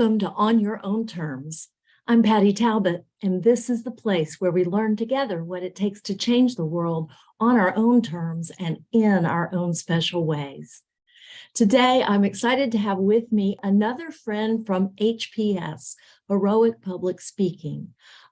Welcome to On Your Own Terms. I'm Patty Talbot, and this is the place where we learn together what it takes to change the world on our own terms and in our own special ways. Today, I'm excited to have with me another friend from HPS, Heroic Public Speaking.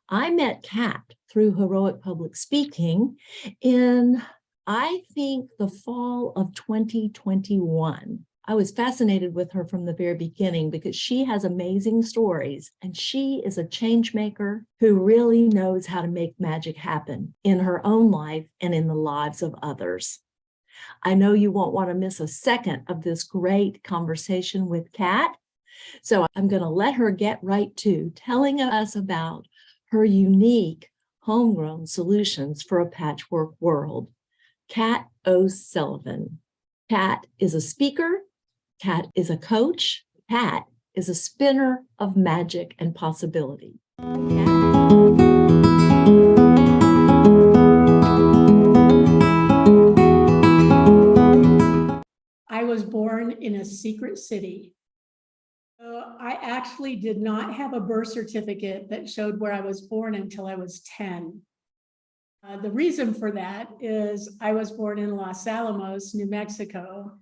I met Kat through Heroic Public Speaking in, I think, the fall of 2021. I was fascinated with her from the very beginning because she has amazing stories and she is a change maker who really knows how to make magic happen in her own life and in the lives of others. I know you won't want to miss a second of this great conversation with Kat, so I'm going to let her get right to telling us about her unique homegrown solutions for a patchwork world. Kat O'Sullivan. Kat is a speaker. Kat is a coach. Kat is a spinner of magic and possibility. I was born in a secret city. I actually did not have a birth certificate that showed where I was born until I was 10. The reason for that is I was born in Los Alamos, New Mexico,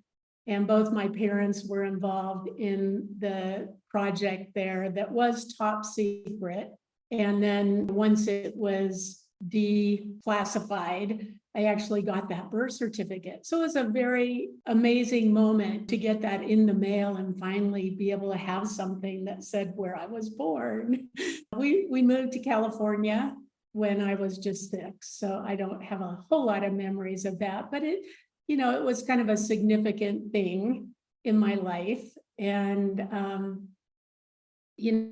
and both my parents were involved in the project there that was top secret. And then once it was declassified, I actually got that birth certificate. So it was a very amazing moment to get that in the mail and finally be able to have something that said where I was born. We moved to California when I was just 6, so I don't have a whole lot of memories of that, but it was kind of a significant thing in my life. And,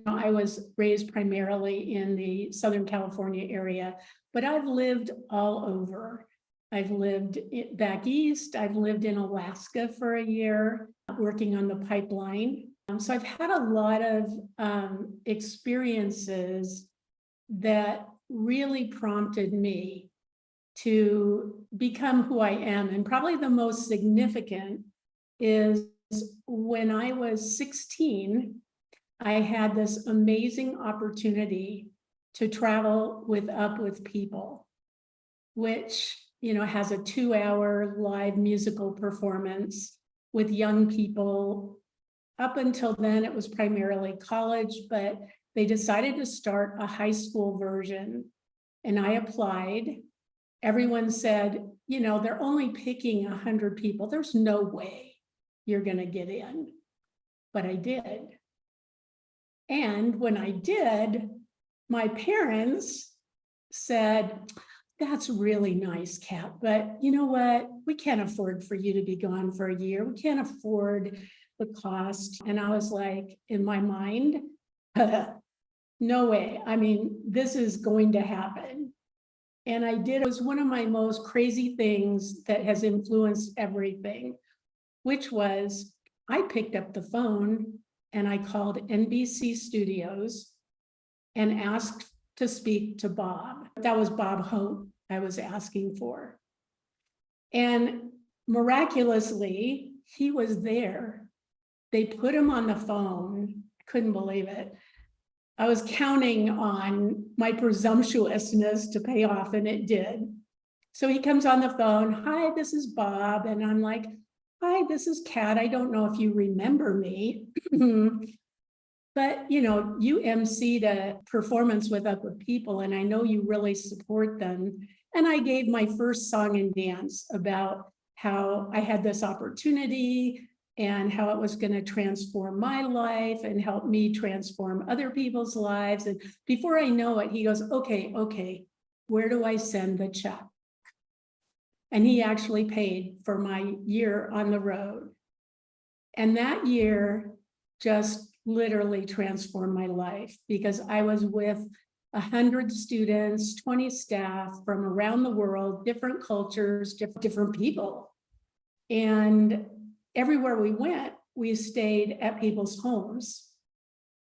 I was raised primarily in the Southern California area, but I've lived all over. I've lived back east. I've lived in Alaska for a year, working on the pipeline. So I've had a lot of experiences that really prompted me to become who I am. And probably the most significant is when I was 16, I had this amazing opportunity to travel with Up With People, which, has a 2-hour live musical performance with young people. Up until then, it was primarily college, but they decided to start a high school version. And I applied. Everyone said, they're only picking 100 people. There's no way you're going to get in. But I did. And when I did, my parents said, that's really nice, Kat, but you know what? We can't afford for you to be gone for a year. We can't afford the cost. And I was like, in my mind, no way. I mean, this is going to happen. And I did. It was one of my most crazy things that has influenced everything, which was I picked up the phone and I called NBC Studios and asked to speak to Bob. That was Bob Hope I was asking for. And miraculously, he was there. They put him on the phone. Couldn't believe it. I was counting on my presumptuousness to pay off, and it did. So he comes on the phone. Hi, this is Bob. And I'm like, hi, this is Kat. I don't know if you remember me. But, you emceed a performance with Up With People, and I know you really support them. And I gave my first song and dance about how I had this opportunity and how it was going to transform my life and help me transform other people's lives. And before I know it, he goes, okay, where do I send the check? And he actually paid for my year on the road. And that year just literally transformed my life because I was with 100 students, 20 staff from around the world, different cultures, different people. And everywhere we went, we stayed at people's homes.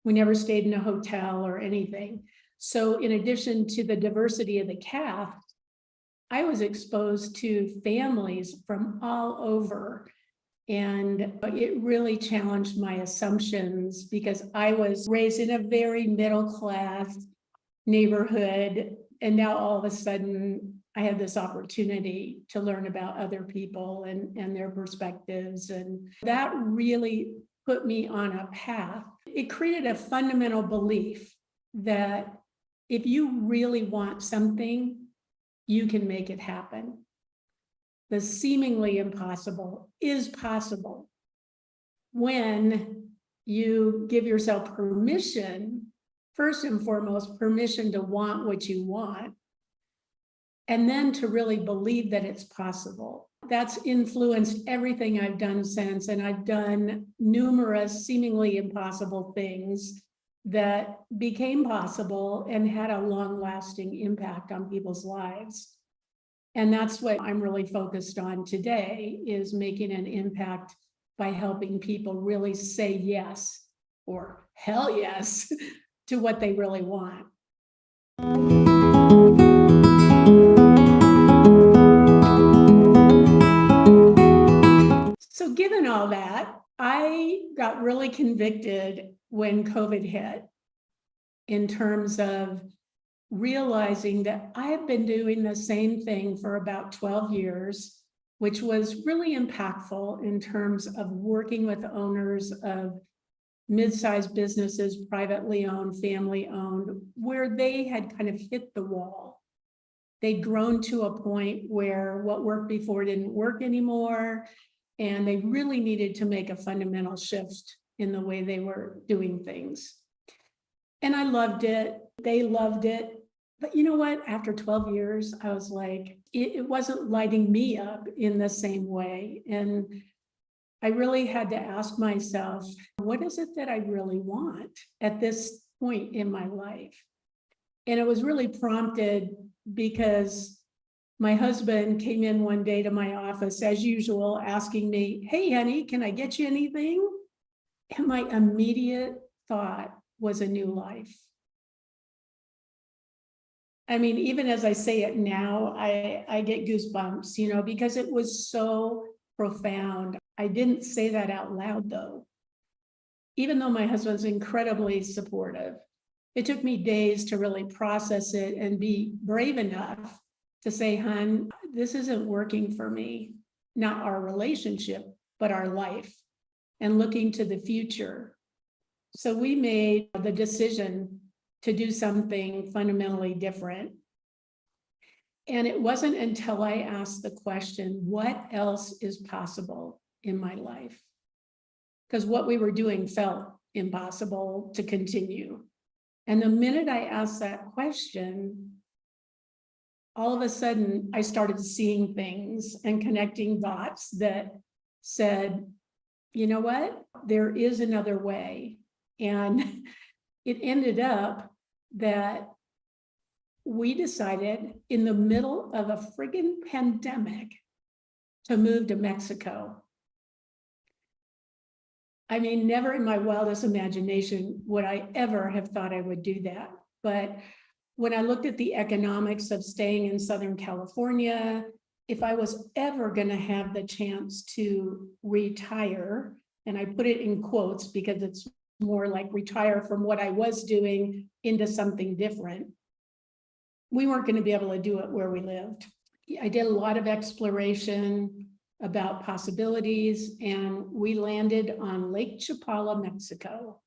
We never stayed in a hotel or anything. So in addition to the diversity of the cast, I was exposed to families from all over And it really challenged my assumptions because I was raised in a very middle-class neighborhood. And now all of a sudden I had this opportunity to learn about other people and their perspectives. And that really put me on a path. It created a fundamental belief that if you really want something, you can make it happen. The seemingly impossible is possible when you give yourself permission, first and foremost, permission to want what you want, and then to really believe that it's possible. That's influenced everything I've done since, and I've done numerous seemingly impossible things that became possible and had a long-lasting impact on people's lives. And that's what I'm really focused on today, is making an impact by helping people really say yes or hell yes to what they really want. So given all that, I got really convicted when COVID hit in terms of realizing that I have been doing the same thing for about 12 years, which was really impactful in terms of working with owners of mid-sized businesses, privately owned, family owned, where they had kind of hit the wall. They'd grown to a point where what worked before didn't work anymore, and they really needed to make a fundamental shift in the way they were doing things. And I loved it. They loved it. But you know what? After 12 years, I was like, it wasn't lighting me up in the same way. And I really had to ask myself, what is it that I really want at this point in my life? And it was really prompted because my husband came in one day to my office, as usual, asking me, "Hey, honey, can I get you anything?" And my immediate thought was a new life. I mean, even as I say it now, I get goosebumps, because it was so profound. I didn't say that out loud, though. Even though my husband's incredibly supportive, it took me days to really process it and be brave enough to say, "Hun, this isn't working for me, not our relationship, but our life, and looking to the future." So we made the decision to do something fundamentally different. And it wasn't until I asked the question, what else is possible in my life? Because what we were doing felt impossible to continue. And the minute I asked that question, all of a sudden I started seeing things and connecting dots that said, you know what? There is another way. And it ended up that we decided in the middle of a friggin' pandemic to move to Mexico. I mean, never in my wildest imagination would I ever have thought I would do that. But when I looked at the economics of staying in Southern California, if I was ever going to have the chance to retire, and I put it in quotes because it's more like retire from what I was doing into something different, we weren't going to be able to do it where we lived. I did a lot of exploration about possibilities, and we landed on Lake Chapala, Mexico,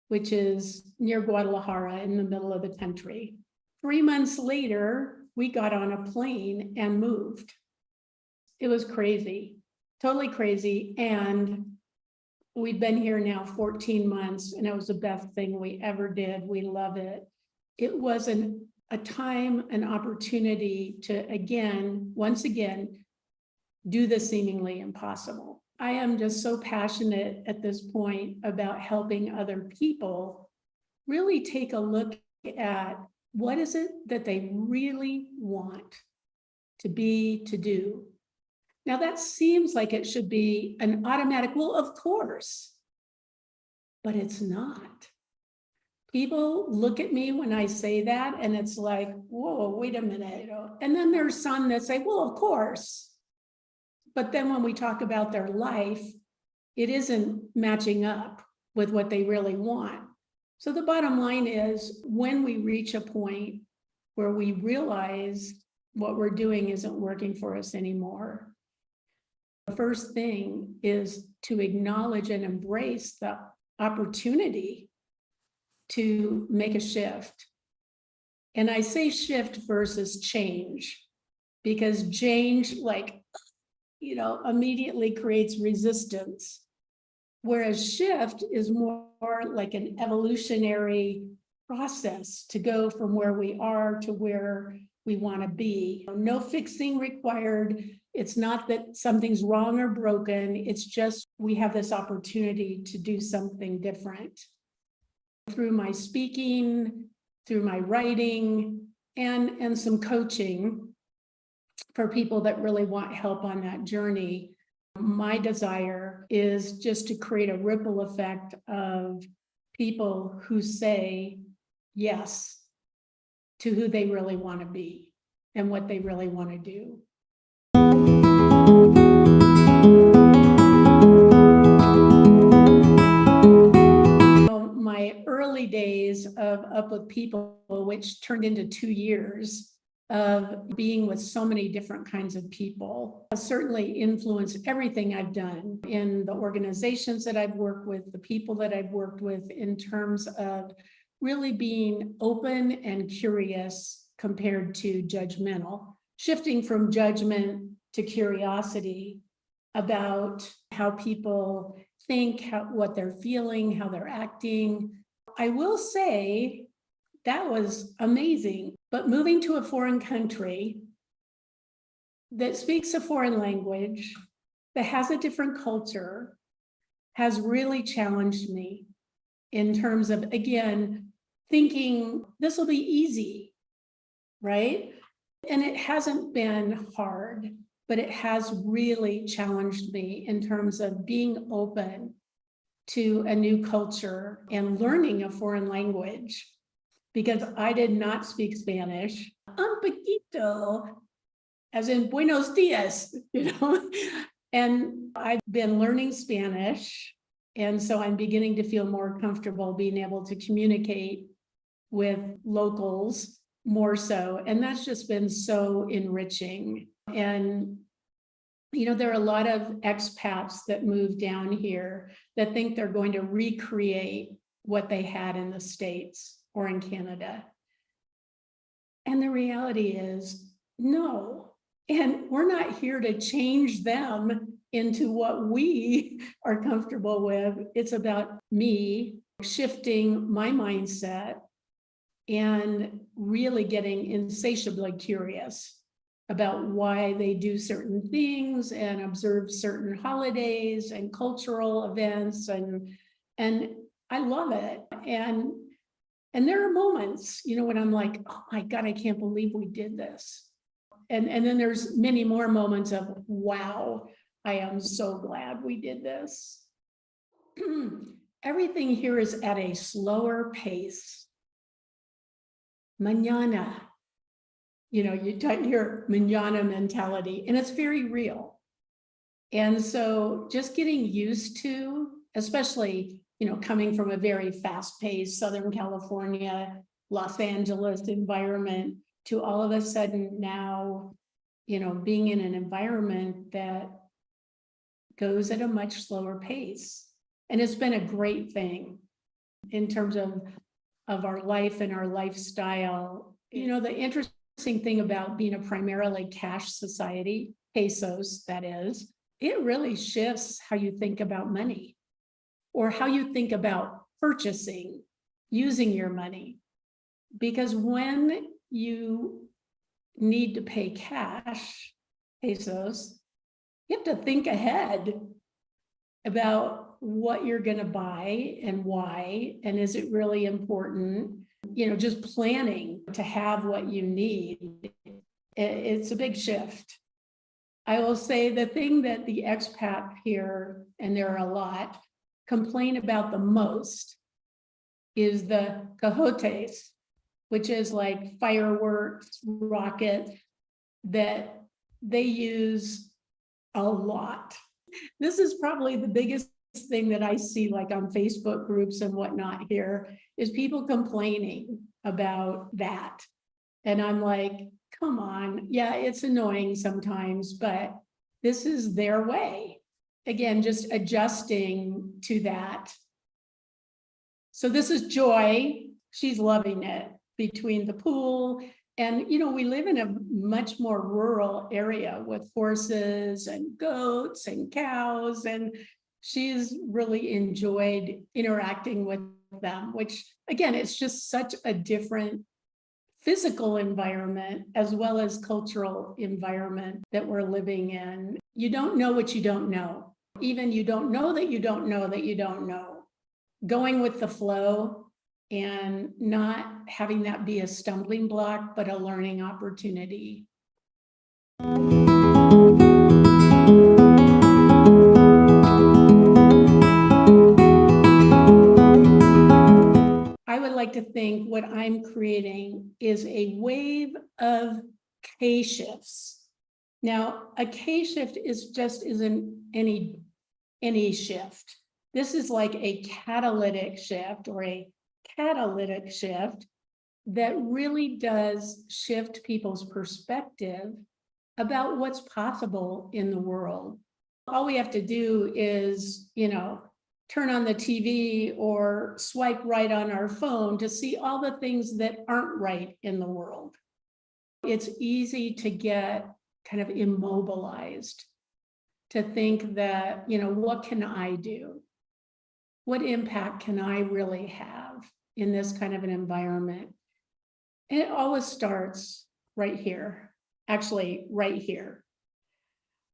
which is near Guadalajara in the middle of the country. 3 months later, we got on a plane and moved. It was crazy, totally crazy. And we've been here now 14 months, and it was the best thing we ever did. We love it. It was a time, an opportunity to, once again, do the seemingly impossible. I am just so passionate at this point about helping other people really take a look at what is it that they really want to be, to do. Now that seems like it should be an automatic, well, of course, but it's not. People look at me when I say that and it's like, whoa, wait a minute. And then there's some that say, well, of course. But then when we talk about their life, it isn't matching up with what they really want. So the bottom line is, when we reach a point where we realize what we're doing isn't working for us anymore, the first thing is to acknowledge and embrace the opportunity to make a shift. And I say shift versus change, because change, immediately creates resistance. Whereas shift is more like an evolutionary process to go from where we are to where we want to be. No fixing required. It's not that something's wrong or broken. It's just we have this opportunity to do something different. Through my speaking, through my writing, and some coaching for people that really want help on that journey, my desire is just to create a ripple effect of people who say yes to who they really want to be and what they really want to do. My early days of Up With People, which turned into 2 years of being with so many different kinds of people, has certainly influenced everything I've done in the organizations that I've worked with, the people that I've worked with, in terms of really being open and curious compared to judgmental, shifting from judgment to curiosity about how people think, what they're feeling, how they're acting. I will say that was amazing, but moving to a foreign country that speaks a foreign language, that has a different culture, has really challenged me in terms of, again, thinking this will be easy, right? And it hasn't been hard, but it has really challenged me in terms of being open to a new culture and learning a foreign language, because I did not speak Spanish. Un poquito, as in buenos dias, and I've been learning Spanish. And so I'm beginning to feel more comfortable being able to communicate with locals more so. And that's just been so enriching. And, there are a lot of expats that move down here that think they're going to recreate what they had in the States or in Canada. And the reality is, no. And we're not here to change them into what we are comfortable with. It's about me shifting my mindset and really getting insatiably curious about why they do certain things and observe certain holidays and cultural events. And I love it. And there are moments, when I'm like, oh my God, I can't believe we did this. And then there's many more moments of, wow, I am so glad we did this. Everything here is at a slower pace. Mañana, you hear mañana mentality, and it's very real. And so just getting used to, especially, coming from a very fast-paced Southern California, Los Angeles environment, to all of a sudden now, being in an environment that goes at a much slower pace. And it's been a great thing in terms of our life and our lifestyle. The interesting thing about being a primarily cash society, pesos, that is, it really shifts how you think about money or how you think about purchasing, using your money. Because when you need to pay cash, pesos, you have to think ahead about what you're going to buy and why, and is it really important? Just planning to have what you need. It's a big shift. I will say the thing that the expat here, and there are a lot, complain about the most is the cohetes, which is like fireworks, rockets that they use a lot. This is probably the biggest thing that I see like on Facebook groups and whatnot here is people complaining about that. And I'm like, come on. Yeah, it's annoying sometimes, but this is their way. Again, just adjusting to that. So this is Joy. She's loving it between the pool and, we live in a much more rural area with horses and goats and cows, and she's really enjoyed interacting with them, which again, it's just such a different physical environment as well as cultural environment that we're living in. You don't know what you don't know. Even you don't know that you don't know that you don't know. Going with the flow and not having that be a stumbling block, but a learning opportunity. I would like to think what I'm creating is a wave of K-shifts. Now, a K-shift isn't any shift. This is like a catalytic shift or a Kat-alytic shift that really does shift people's perspective about what's possible in the world. All we have to do is, turn on the TV or swipe right on our phone to see all the things that aren't right in the world. It's easy to get kind of immobilized, to think that, what can I do? What impact can I really have in this kind of an environment? And it always starts right here, actually right here.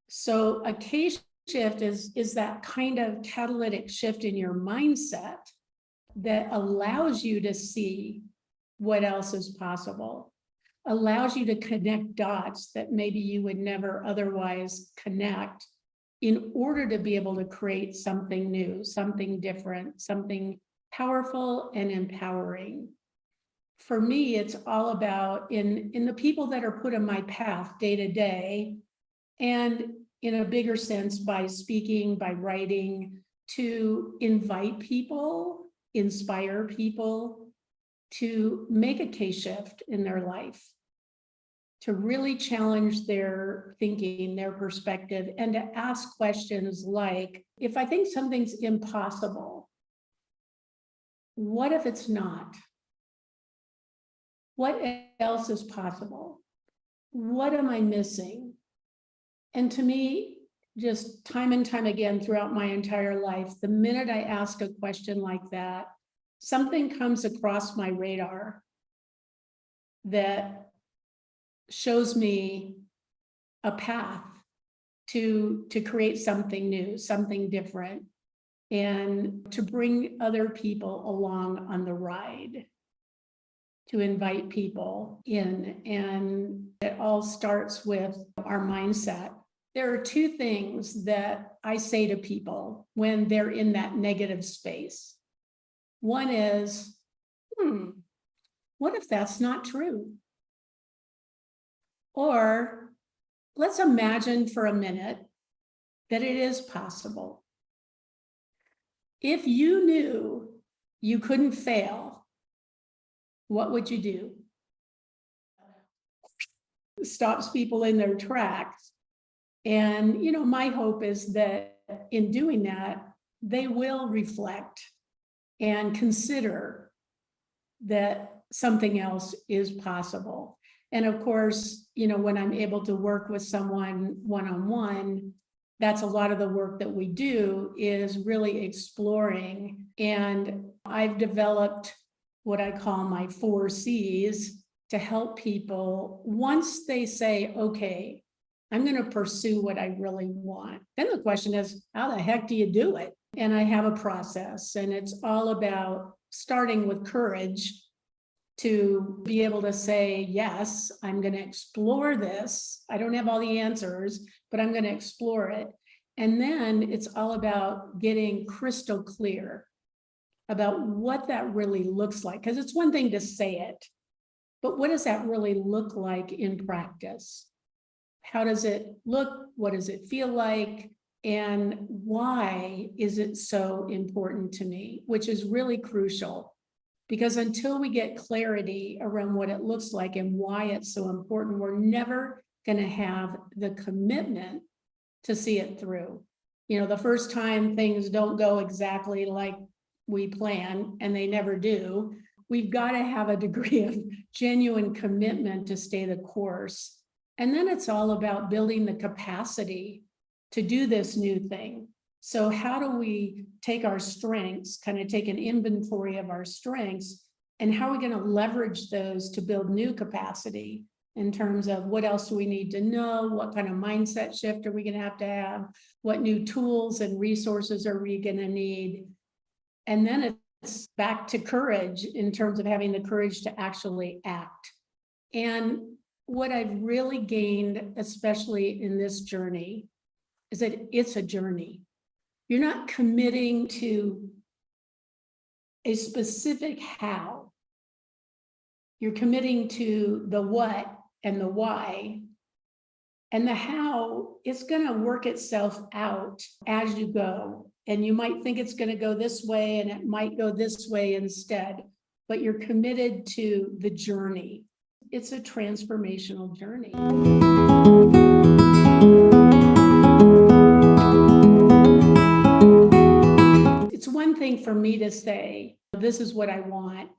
So a K-shift is that kind of catalytic shift in your mindset that allows you to see what else is possible, allows you to connect dots that maybe you would never otherwise connect in order to be able to create something new, something different, something powerful and empowering. For me, it's all about in the people that are put in my path day to day, and in a bigger sense by speaking, by writing, to invite people, inspire people to make a K-shift in their life, to really challenge their thinking, their perspective, and to ask questions like, if I think something's impossible, what if it's not? What else is possible? What am I missing? And to me, just time and time again throughout my entire life, the minute I ask a question like that, something comes across my radar that shows me a path to create something new, something different, and to bring other people along on the ride, to invite people in. And it all starts with our mindset. There are two things that I say to people when they're in that negative space. One is, what if that's not true? Or let's imagine for a minute that it is possible. If you knew you couldn't fail, what would you do? Stops people in their tracks. And, my hope is that in doing that, they will reflect and consider that something else is possible. And of course, when I'm able to work with someone one-on-one, that's a lot of the work that we do, is really exploring. And I've developed what I call my 4 C's to help people once they say, okay, I'm going to pursue what I really want. Then the question is, how the heck do you do it? And I have a process, and it's all about starting with courage to be able to say, yes, I'm going to explore this. I don't have all the answers, but I'm going to explore it. And then it's all about getting crystal clear about what that really looks like. Because it's one thing to say it, but what does that really look like in practice? How does it look? What does it feel like? And why is it so important to me, which is really crucial. Because until we get clarity around what it looks like and why it's so important, we're never going to have the commitment to see it through. You know, the first time things don't go exactly like we plan, and they never do, we've got to have a degree of genuine commitment to stay the course. And then it's all about building the capacity to do this new thing. So how do we take our strengths, kind of take an inventory of our strengths, and how are we going to leverage those to build new capacity in terms of what else do we need to know? What kind of mindset shift are we going to have? What new tools and resources are we going to need? And then it's back to courage in terms of having the courage to actually act. And what I've really gained, especially in this journey, is that it's a journey. You're not committing to a specific how. You're committing to the what and the why. And the how, it's going to work itself out as you go. And you might think it's going to go this way, and it might go this way instead, but you're committed to the journey. It's a transformational journey. It's one thing for me to say, this is what I want,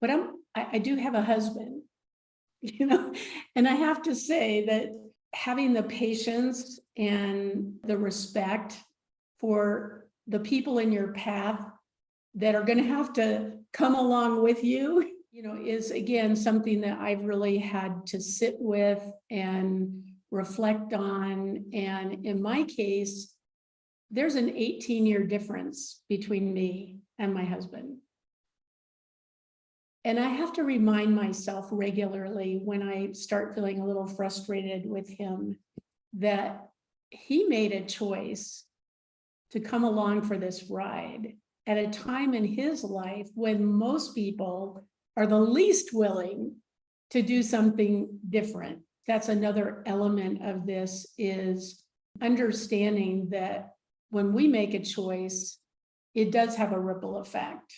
but I do have a husband, you know, and I have to say that having the patience and the respect for the people in your path that are going to have to come along with you, you know, is again something that I've really had to sit with and reflect on. And in my case, there's an 18-year difference between me and my husband. And I have to remind myself regularly when I start feeling a little frustrated with him that he made a choice to come along for this ride at a time in his life when most people are the least willing to do something different. That's another element of this, is understanding that when we make a choice, it does have a ripple effect.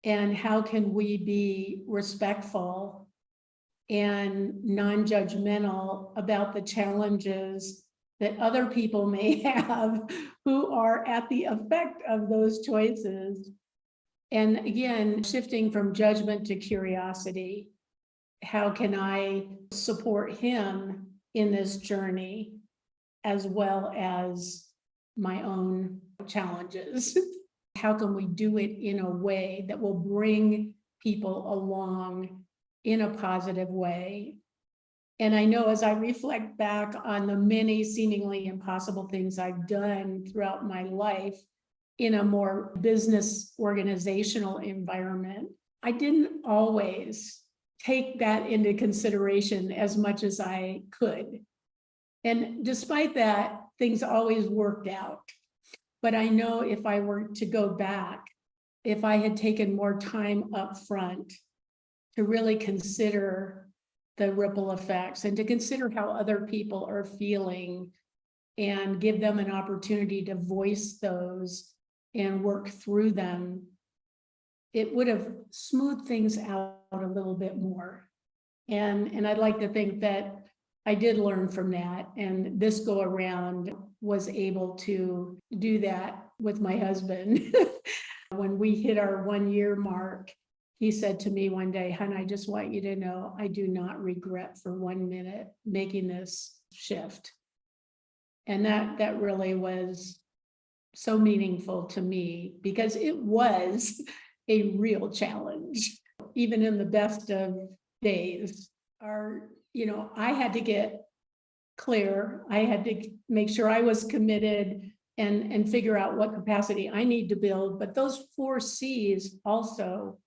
And how can we be respectful and non-judgmental about the challenges that other people may have who are at the effect of those choices? And again, shifting from judgment to curiosity, how can I support him in this journey as well as my own challenges? How can we do it in a way that will bring people along in a positive way? And I know as I reflect back on the many seemingly impossible things I've done throughout my life in a more business organizational environment, I didn't always take that into consideration as much as I could. And despite that, things always worked out. But I know if I were to go back, if I had taken more time up front to really consider the ripple effects and to consider how other people are feeling and give them an opportunity to voice those and work through them, it would have smoothed things out a little bit more. And I'd like to think that I did learn from that, and this go around was able to do that with my husband. When we hit our 1 year mark, he said to me one day, "Hon, I just want you to know I do not regret for 1 minute making this shift." And that really was so meaningful to me, because it was a real challenge, even in the best of days. I had to get clear. I had to make sure I was committed and figure out what capacity I need to build. But those 4 C's also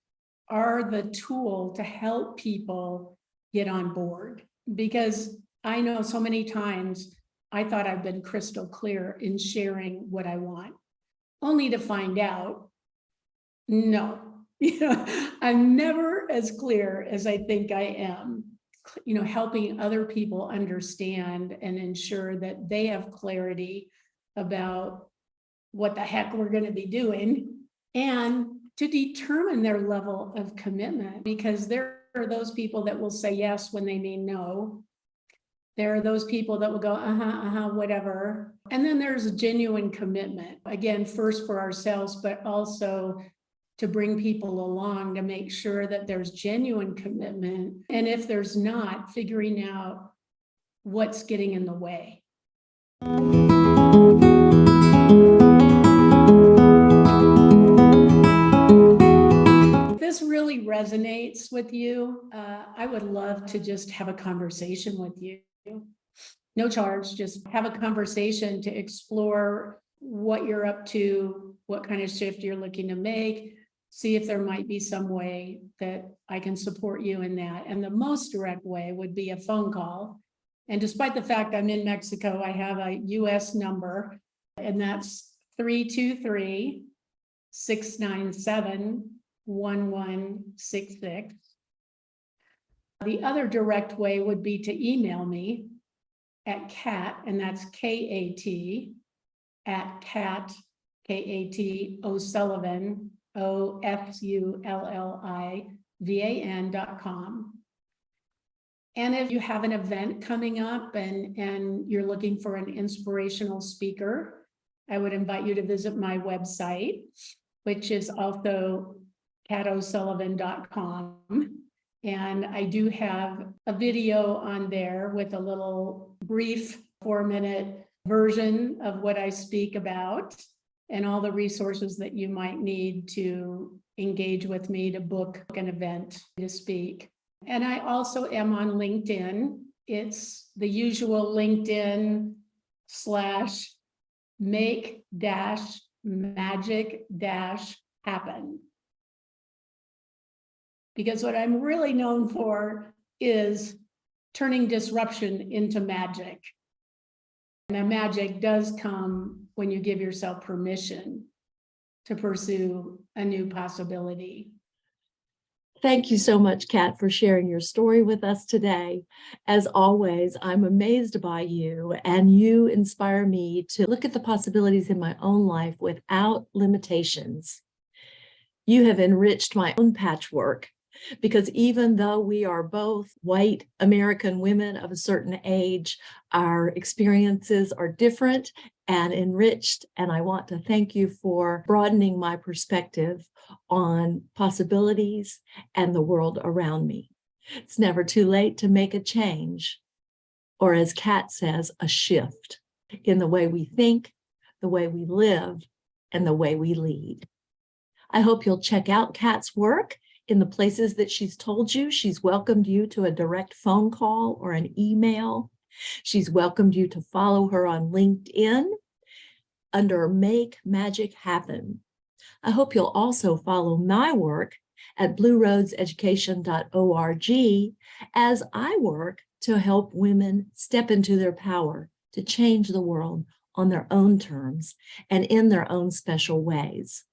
are the tool to help people get on board. Because I know so many times I thought I've been crystal clear in sharing what I want, only to find out, no, I'm never as clear as I think I am. helping other people understand and ensure that they have clarity about what the heck we're going to be doing, and to determine their level of commitment, because there are those people that will say yes when they mean no. There are those people that will go, whatever. And then there's a genuine commitment, again, first for ourselves, but also to bring people along to make sure that there's genuine commitment. And if there's not, figuring out what's getting in the way. If this really resonates with you, I would love to just have a conversation with you. No charge, just have a conversation to explore what you're up to, what kind of shift you're looking to make, see if there might be some way that I can support you in that. And the most direct way would be a phone call. And despite the fact I'm in Mexico, I have a US number, and that's 323-697-1166. The other direct way would be to email me at Kat, and that's K-A-T, at Kat, K-A-T, O'Sullivan, OSULLIVAN.com. And if you have an event coming up and you're looking for an inspirational speaker, I would invite you to visit my website, which is also KatO'Sullivan.com. And I do have a video on there with a little brief 4-minute version of what I speak about and all the resources that you might need to engage with me to book an event to speak. And I also am on LinkedIn. It's the usual LinkedIn /make-magic-happen. Because what I'm really known for is turning disruption into magic. And that magic does come when you give yourself permission to pursue a new possibility. Thank you so much, Kat, for sharing your story with us today. As always, I'm amazed by you, and you inspire me to look at the possibilities in my own life without limitations. You have enriched my own patchwork, because even though we are both white American women of a certain age, our experiences are different and enriched. And I want to thank you for broadening my perspective on possibilities and the world around me. It's never too late to make a change, or as Kat says, a shift in the way we think, the way we live, and the way we lead. I hope you'll check out Kat's work in the places that she's told you. She's welcomed you to a direct phone call or an email. She's welcomed you to follow her on LinkedIn under Make Magic Happen. I hope you'll also follow my work at blueroadseducation.org as I work to help women step into their power to change the world on their own terms and in their own special ways.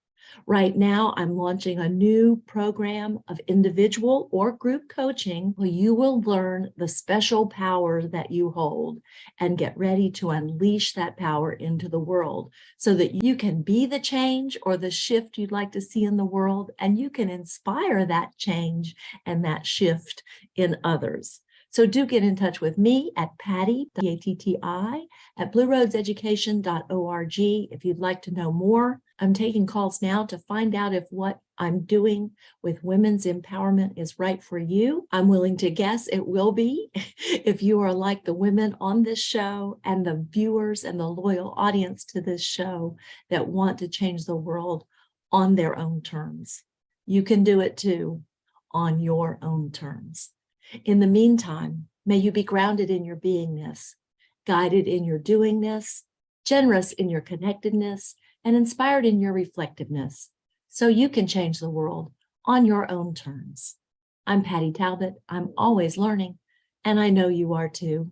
Right now, I'm launching a new program of individual or group coaching where you will learn the special power that you hold and get ready to unleash that power into the world so that you can be the change or the shift you'd like to see in the world, and you can inspire that change and that shift in others. So do get in touch with me at Patty, P-A-T-T-I, at blueroadseducation.org if you'd like to know more. I'm taking calls now to find out if what I'm doing with women's empowerment is right for you. I'm willing to guess it will be if you are like the women on this show and the viewers and the loyal audience to this show that want to change the world on their own terms. You can do it too on your own terms. In the meantime, may you be grounded in your beingness, guided in your doingness, generous in your connectedness, and inspired in your reflectiveness, so you can change the world on your own terms. I'm Patty Talbot. I'm always learning, and I know you are too.